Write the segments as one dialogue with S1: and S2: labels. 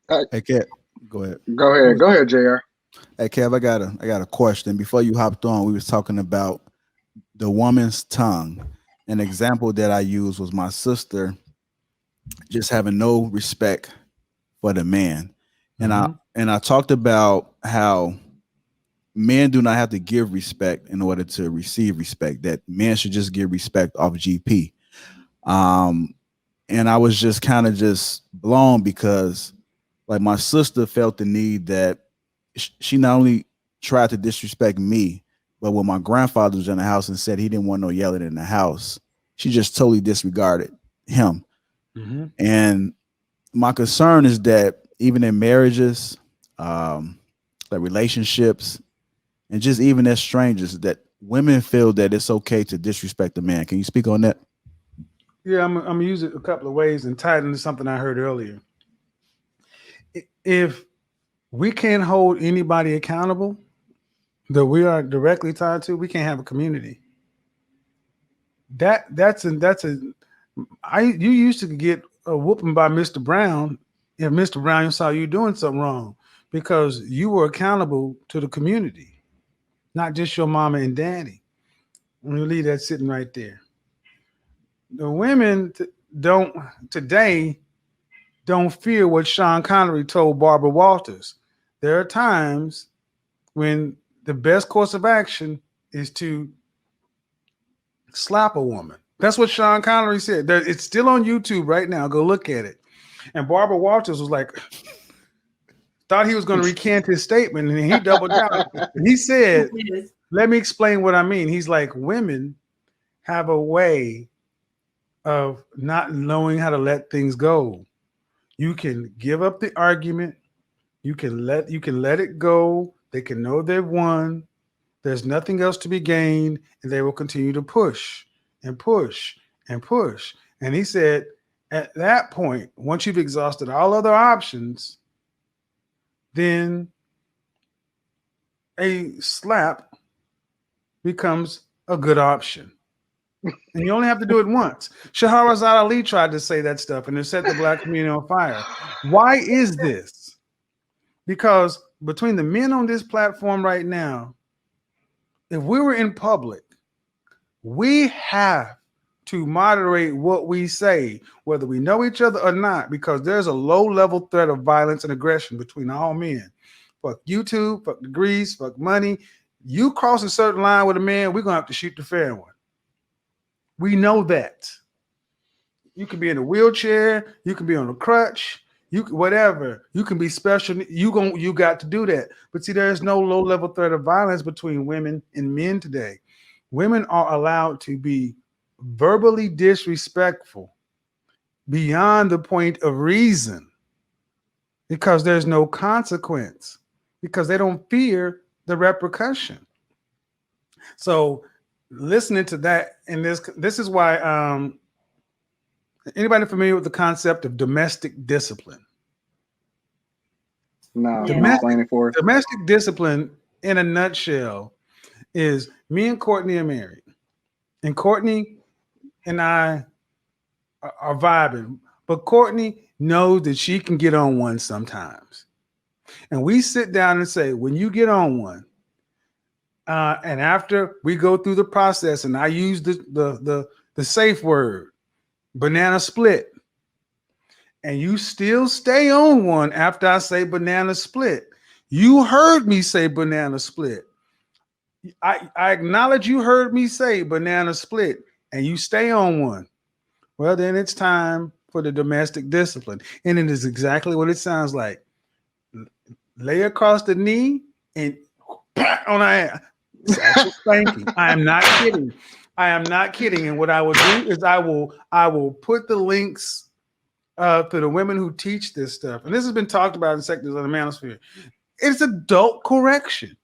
S1: Hey, Kev, go ahead.
S2: Go ahead, Jr.
S1: Hey, Kev, I got a question. Before you hopped on, we was talking about the woman's tongue. An example that I used was my sister just having no respect for the man, and I
S3: Mm-hmm.
S1: and I talked about how men do not have to give respect in order to receive respect. That men should just give respect off GP. Um, and I was just kind of just blown because like my sister felt the need that she not only tried to disrespect me, but when my grandfather was in the house and said he didn't want no yelling in the house, she just totally disregarded him.
S3: Mm-hmm.
S1: And my concern is that even in marriages, like relationships, and just even as strangers, that women feel that it's okay to disrespect a man. Can you speak on that?
S3: Yeah, I'm gonna use it a couple of ways and tie it into something I heard earlier. If we can't hold anybody accountable that we are directly tied to, we can't have a community. That's a I you used to get a whooping by Mr. Brown if Mr. Brown saw you doing something wrong because you were accountable to the community, not just your mama and daddy. And you leave that sitting right there. The women don't today don't fear what Sean Connery told Barbara Walters. There are times when the best course of action is to slap a woman. That's what Sean Connery said. It's still on YouTube right now. Go look at it. And Barbara Walters was like, thought he was going to recant his statement, and he doubled down. And he said, "Let me explain what I mean." He's like, women have a way of not knowing how to let things go. You can give up the argument. You can let it go. They can know they've won. There's nothing else to be gained, and they will continue to push and push and push. And he said, at that point, once you've exhausted all other options, then a slap becomes a good option. And you only have to do it once. Shahrazad Ali tried to say that stuff and it set the black community on fire. Why is this? Because between the men on this platform right now, if we were in public, we have to moderate what we say, whether we know each other or not, because there's a low level threat of violence and aggression between all men. Fuck YouTube, fuck degrees, fuck money. You cross a certain line with a man, we're gonna have to shoot the fair one. We know that. You can be in a wheelchair, you can be on a crutch, whatever. You can be special. You got to do that. But see, there is no low level threat of violence between women and men today. Women are allowed to be verbally disrespectful beyond the point of reason because there's no consequence because they don't fear the repercussion. So listening to that, and this is why anybody familiar with the concept of domestic discipline?
S2: No,
S4: Yeah.
S2: explain it for us.
S3: Domestic discipline in a nutshell is me and Courtney are married, and Courtney and I are vibing, but Courtney knows that she can get on one sometimes. And we sit down and say, when you get on one, and after we go through the process, and I use the safe word, banana split, and you still stay on one after I say banana split. You heard me say banana split. I acknowledge you heard me say banana split, and you stay on one. Well, then it's time for the domestic discipline. And it is exactly what it sounds like. Lay across the knee and on the ass. Sexual spanking. I am not kidding. I am not kidding. And what I will do is I will put the links to the women who teach this stuff. And this has been talked about in sectors of the manosphere. It's adult correction.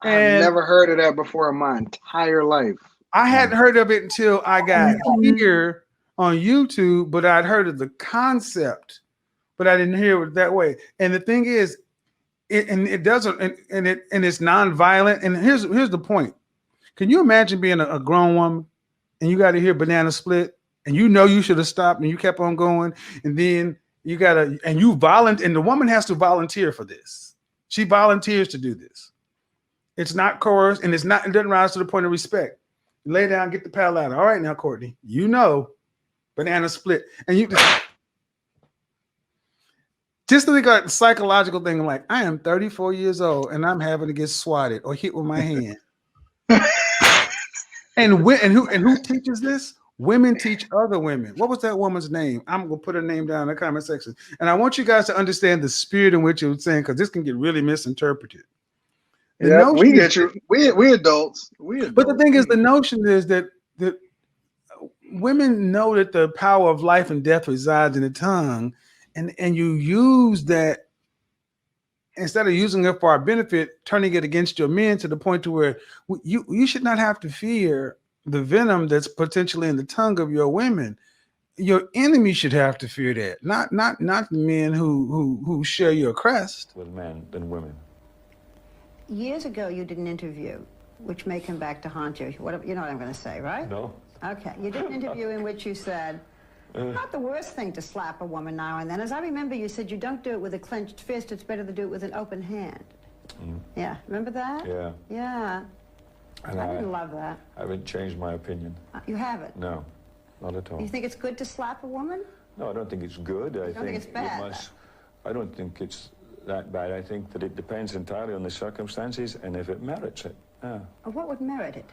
S2: I've never heard of that before in my entire life.
S3: I hadn't heard of it until I got here on YouTube, but I'd heard of the concept, but I didn't hear it that way. And the thing is, it doesn't, and it's non-violent. And here's the point. Can you imagine being a grown woman and you got to hear banana split and you know you should have stopped and you kept on going, and then You gotta, and you volunteer, and the woman has to volunteer for this. She volunteers to do this. It's not coerced, and it doesn't rise to the point of respect. You lay down, get the paddle out. All right, now, Courtney, you know, banana split, and you just think of the psychological thing. Like, I am 34 years old, and I'm having to get swatted or hit with my hand. and who teaches this? Women teach other women. What was that woman's name? I'm gonna put her name down in the comment section, and I want you guys to understand the spirit in which it was saying, because this can get really misinterpreted.
S2: Yeah, we get you. We adults.
S3: But the thing is, the notion is that women know that the power of life and death resides in the tongue, and you use that instead of using it for our benefit, turning it against your men to the point to where you should not have to fear the venom that's potentially in the tongue of your women. Your enemy should have to fear that, not the men who share your crest.
S4: With men than women.
S5: Years ago, you did an interview, which may come back to haunt you. You know what I'm going to say, right?
S4: No.
S5: Okay. You did an interview in which you said, not the worst thing to slap a woman now and then. As I remember, you said you don't do it with a clenched fist. It's better to do it with an open hand. Mm. Yeah. Remember that?
S4: Yeah.
S5: Yeah.
S4: And
S5: I didn't love that.
S4: I haven't changed my opinion.
S5: You haven't?
S4: No, not at all.
S5: You think it's good to slap a woman?
S4: No, I don't think it's good. I
S5: think it's bad?
S4: I don't think it's that bad. I think that it depends entirely on the circumstances and if it merits it.
S5: What would merit it?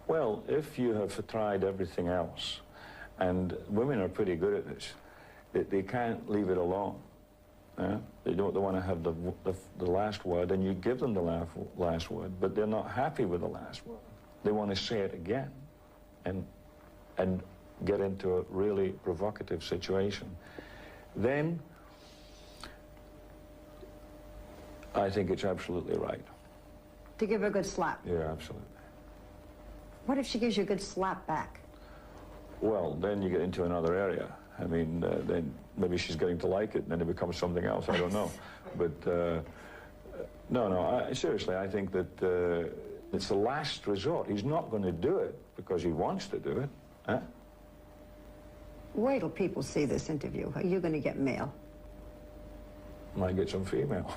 S4: Well, if you have tried everything else, and women are pretty good at this, they can't leave it alone. They want to have the last word, and you give them the last word, but they're not happy with the last word. They want to say it again, and get into a really provocative situation. Then I think it's absolutely right.
S5: To give her a good slap?
S4: Yeah, absolutely.
S5: What if she gives you a good slap back?
S4: Well, then you get into another area. I mean, then maybe she's getting to like it, and then it becomes something else. I don't know. But no, seriously, I think that it's the last resort. He's not going to do it because he wants to do it.
S5: Wait till people see this interview. Are you going to get mail?
S4: Might get some female.